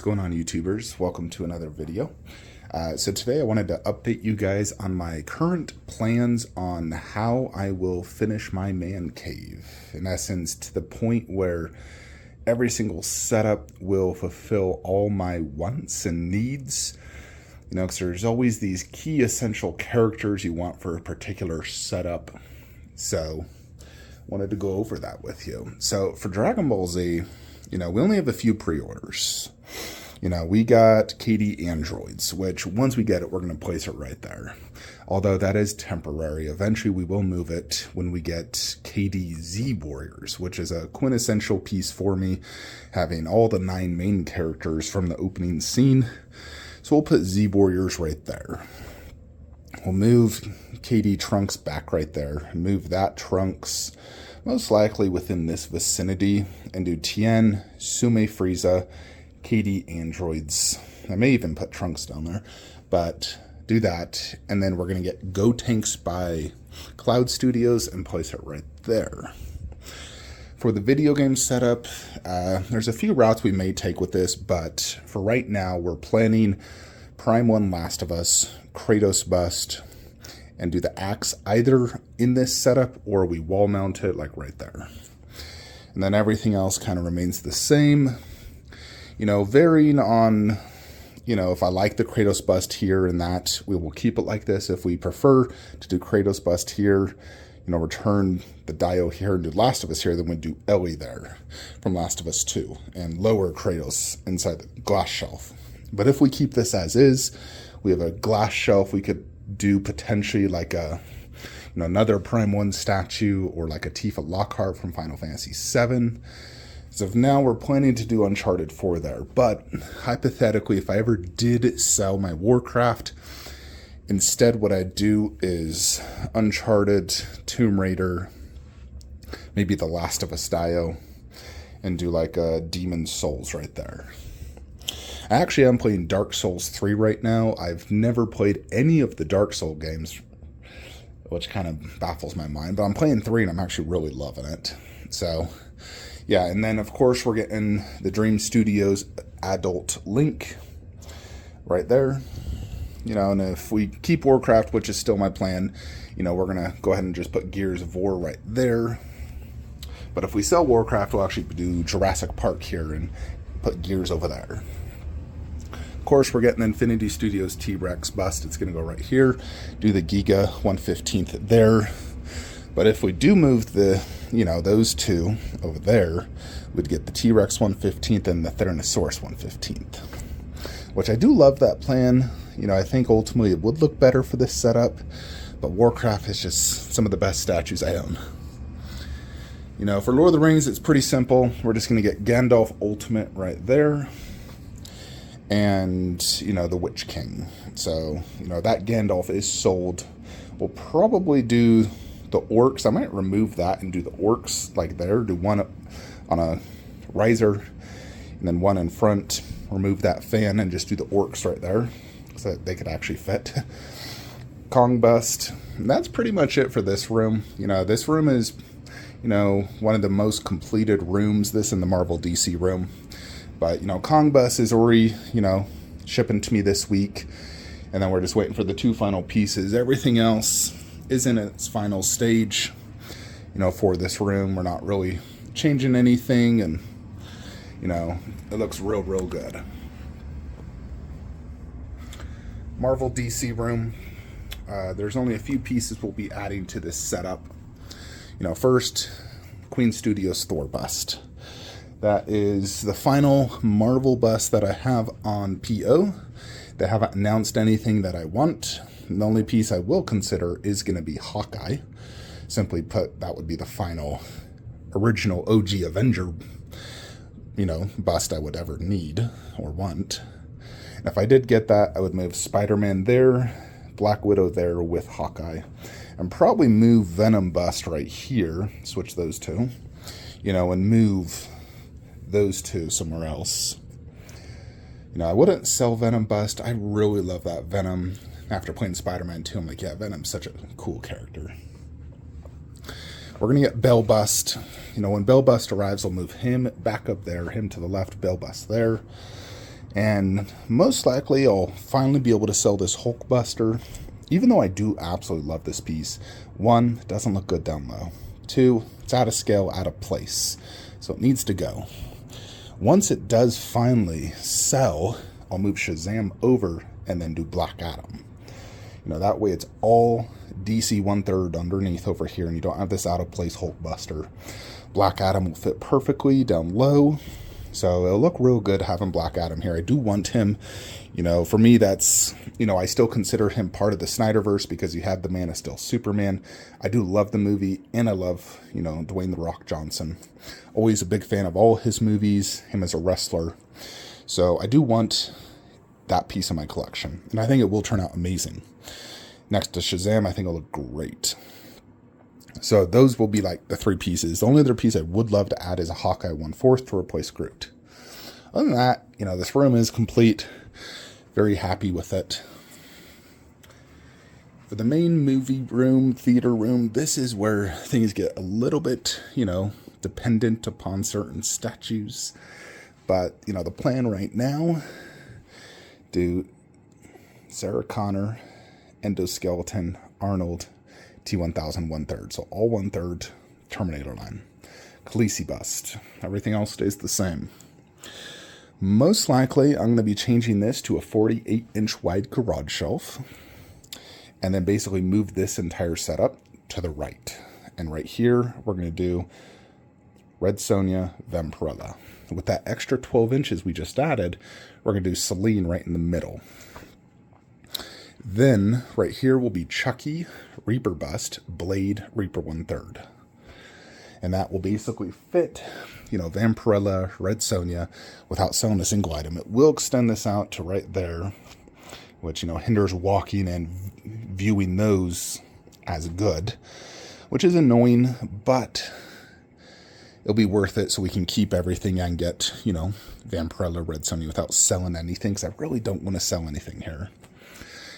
going on, YouTubers? Welcome to another video. So today I wanted to update you guys on my current plans on how I will finish my man cave. In essence, to the point where every single setup will fulfill all my wants and needs. You know, because there's always these key essential characters you want for a particular setup. So wanted to go over that with you. So for Dragon Ball Z, you know, we only have a few pre-orders. You know, we got KD androids, which once we get it, we're going to place it right there. Although that is temporary. Eventually we will move it when we get KD Z Warriors, which is a quintessential piece for me, having all the 9 main characters from the opening scene. So we'll put Z Warriors right there. We'll move KD Trunks back right there. Move that Trunks most likely within this vicinity, and do Tien, Sume Frieza, KD androids. I may even put Trunks down there, but do that. And then we're going to get Go Tanks by Cloud Studios and place it right there. For the video game setup, there's a few routes we may take with this, but for right now, we're planning Prime 1 Last of Us, Kratos Bust, and do the axe either in this setup or we wall mount it like right there. And then everything else kind of remains the same. You know, varying on, you know, if I like the Kratos Bust here and that, we will keep it like this. If we prefer to do Kratos Bust here, you know, return the Dio here and do Last of Us here, then we do Ellie there from Last of Us 2 and lower Kratos inside the glass shelf. But if we keep this as is, we have a glass shelf. We could do potentially like a, you know, another Prime 1 statue or like a Tifa Lockhart from Final Fantasy VII. As of now, we're planning to do Uncharted 4 there. But hypothetically, if I ever did sell my Warcraft, instead what I'd do is Uncharted, Tomb Raider, maybe the Last of Us Dio, and do like a Demon's Souls right there. I actually am playing Dark Souls 3 right now. I've never played any of the Dark Souls games, which kind of baffles my mind. But I'm playing 3 and I'm actually really loving it. So, yeah. And then, of course, we're getting the Dream Studios Adult Link right there. You know, and if we keep Warcraft, which is still my plan, you know, we're going to go ahead and just put Gears of War right there. But if we sell Warcraft, we'll actually do Jurassic Park here and put Gears over there. Of course, we're getting Infinity Studios T-Rex Bust. It's going to go right here. Do the Giga 1/15th there. But if we do move the, you know, those two over there, we'd get the T-Rex 1/15th and the Tyrannosaurus 1/15th. Which I do love that plan. You know, I think ultimately it would look better for this setup. But Warcraft is just some of the best statues I own. You know, for Lord of the Rings, it's pretty simple. We're just going to get Gandalf Ultimate right there. And, you know, the Witch King. So, you know, that Gandalf is sold. We'll probably do the orcs. I might remove that and do the orcs like there. Do one on a riser and then one in front. Remove that fan and just do the orcs right there so that they could actually fit. Kong Bust. And that's pretty much it for this room. You know, this room is, you know, one of the most completed rooms. This in the Marvel DC room. But, you know, Kong Bus is already, you know, shipping to me this week. And then we're just waiting for the 2 final pieces. Everything else is in its final stage, you know, for this room. We're not really changing anything. And, you know, it looks real, real good. Marvel DC room. There's only a few pieces we'll be adding to this setup. You know, first, Queen Studios Thor Bust. That is the final Marvel bust that I have on PO. They haven't announced anything that I want. The only piece I will consider is going to be Hawkeye. Simply put, that would be the final original OG Avenger, you know, bust I would ever need or want. And if I did get that, I would move Spider-Man there, Black Widow there with Hawkeye, and probably move Venom bust right here. Switch those two, you know, and move those two somewhere else. You know, I wouldn't sell Venom Bust. I really love that Venom. After playing Spider-Man 2, I'm like, yeah, Venom's such a cool character. We're going to get Bell Bust. You know, when Bell Bust arrives, I'll move him back up there, him to the left, Bell Bust there. And most likely I'll finally be able to sell this Hulkbuster, even though I do absolutely love this piece. One, it doesn't look good down low. Two, it's out of scale, out of place. So it needs to go. Once it does finally sell, I'll move Shazam over and then do Black Adam. You know, that way it's all DC 1/3 underneath over here, and you don't have this out of place Hulkbuster. Black Adam will fit perfectly down low. So it'll look real good having Black Adam here. I do want him, you know, for me that's, you know, I still consider him part of the Snyderverse because you have the Man of Steel Superman. I do love the movie, and I love, you know, Dwayne "The Rock" Johnson. Always a big fan of all his movies, him as a wrestler. So I do want that piece of my collection, and I think it will turn out amazing. Next to Shazam, I think it'll look great. So those will be like the three pieces. The only other piece I would love to add is a Hawkeye 1/4 to replace Groot. Other than that, you know, this room is complete. Very happy with it. For the main movie room, theater room, this is where things get a little bit, you know, dependent upon certain statues. But, you know, the plan right now, do Sarah Connor, Endoskeleton, Arnold, T-1000 1/3. So all 1/3 Terminator line. Khaleesi bust. Everything else stays the same. Most likely, I'm going to be changing this to a 48-inch wide garage shelf. And then basically move this entire setup to the right. And right here, we're going to do Red Sonja, Vampirella. With that extra 12 inches we just added, we're going to do Selene right in the middle. Then, right here will be Chucky, Reaper Bust, Blade, Reaper 1/3. And that will basically fit, you know, Vampirella, Red Sonja, without selling a single item. It will extend this out to right there, which, you know, hinders walking and viewing those as good, which is annoying, but it'll be worth it so we can keep everything and get, you know, Vampirella, Red Sonja without selling anything, because I really don't want to sell anything here.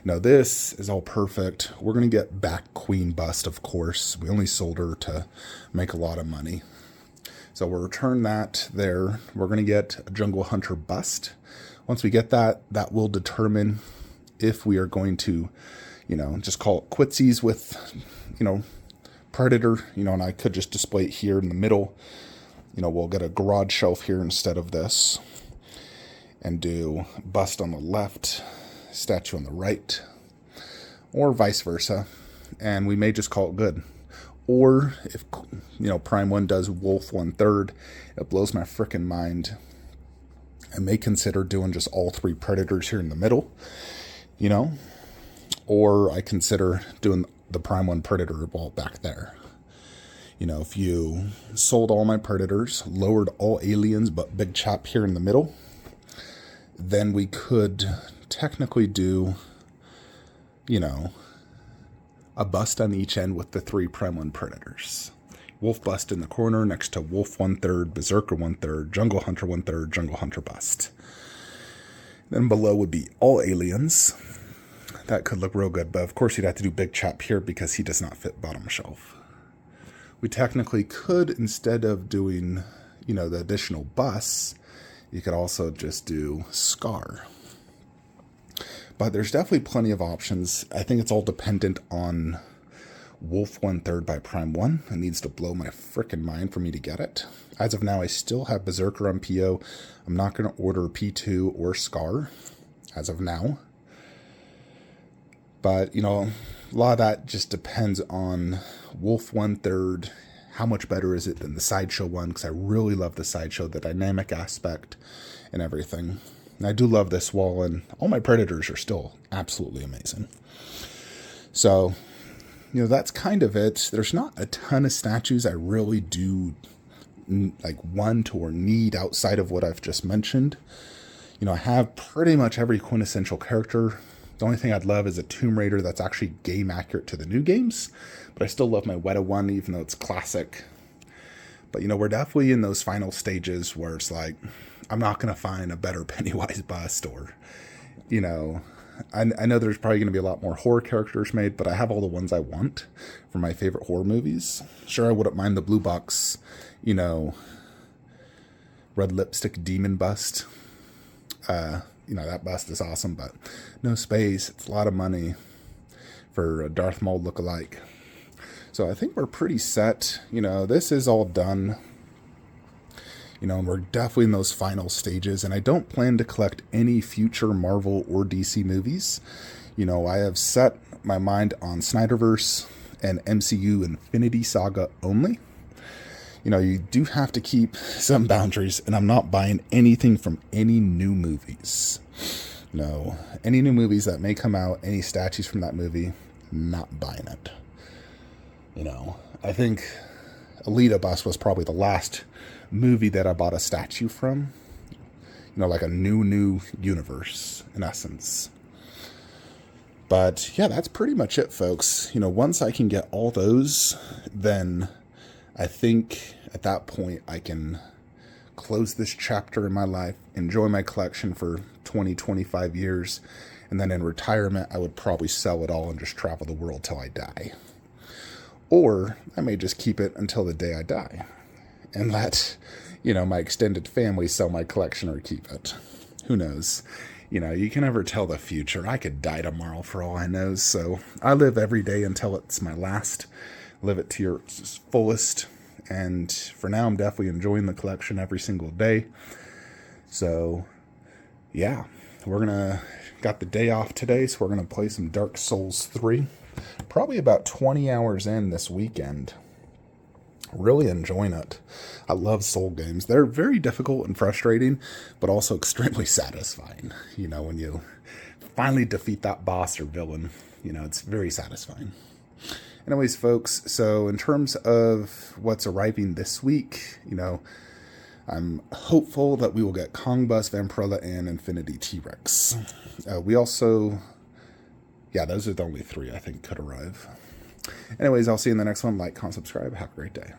Now, this is all perfect. We're going to get back Queen Bust, of course. We only sold her to make a lot of money. So we'll return that there. We're going to get a Jungle Hunter Bust. Once we get that, that will determine if we are going to, you know, just call it quitsies with, you know, Predator. You know, and I could just display it here in the middle. You know, we'll get a garage shelf here instead of this. And do Bust on the left, statue on the right, or vice versa, and we may just call it good. Or if, you know, Prime 1 does Wolf 1/3, it blows my frickin' mind. I may consider doing just all three Predators here in the middle, you know, or I consider doing the Prime 1 Predator wall back there. You know, if you sold all my Predators, lowered all aliens but Big Chop here in the middle, then we could technically do, you know, a bust on each end with the three Prime 1 Predators. Wolf Bust in the corner next to Wolf 1/3, Berserker 1/3, Jungle Hunter 1/3, Jungle Hunter Bust. Then below would be all aliens. That could look real good, but of course you'd have to do Big Chop here because he does not fit bottom shelf. We technically could, instead of doing, you know, the additional busts, you could also just do Scar. But there's definitely plenty of options. I think it's all dependent on Wolf 1/3 by Prime 1. It needs to blow my frickin' mind for me to get it. As of now, I still have Berserker on PO. I'm not going to order P2 or Scar as of now. But, you know, a lot of that just depends on Wolf 1/3. How much better is it than the Sideshow one? Because I really love the Sideshow, the dynamic aspect and everything. And I do love this wall, and all my Predators are still absolutely amazing. So, you know, that's kind of it. There's not a ton of statues I really do like want or need outside of what I've just mentioned. You know, I have pretty much every quintessential character. The only thing I'd love is a Tomb Raider that's actually game accurate to the new games. But I still love my Weta one, even though it's classic. But, you know, we're definitely in those final stages where it's like, I'm not going to find a better Pennywise bust, or, you know, I know there's probably going to be a lot more horror characters made, but I have all the ones I want for my favorite horror movies. Sure, I wouldn't mind the blue box, you know, red lipstick demon bust. That bust is awesome, but no space. It's a lot of money for a Darth Maul lookalike. So I think we're pretty set. This is all done. And we're definitely in those final stages, and I don't plan to collect any future Marvel or DC movies. I have set my mind on Snyderverse and MCU Infinity Saga only. You do have to keep some boundaries, and I'm not buying anything from any new movies. No, any new movies that may come out, any statues from that movie, not buying it. I think Alita Bus was probably the last movie that I bought a statue from. Like a new universe, in essence. But yeah, that's pretty much it, folks. Once I can get all those, then I think at that point I can close this chapter in my life, enjoy my collection for 20-25 years, and then in retirement I would probably sell it all and just travel the world till I die. Or I may just keep it until the day I die and let, my extended family sell my collection or keep it. Who knows? You can never tell the future. I could die tomorrow for all I know. So I live every day until it's my last. Live it to your fullest. And for now, I'm definitely enjoying the collection every single day. So yeah, got the day off today. So we're going to play some Dark Souls 3. Probably about 20 hours in this weekend. Really enjoying it. I love soul games. They're very difficult and frustrating, but also extremely satisfying. When you finally defeat that boss or villain, it's very satisfying. Anyways, folks, so in terms of what's arriving this week, I'm hopeful that we will get Kong Bus, Vampirella, and Infinity T-Rex. We also... Yeah, those are the only 3 I think could arrive. Anyways, I'll see you in the next one. Like, comment, subscribe. Have a great day.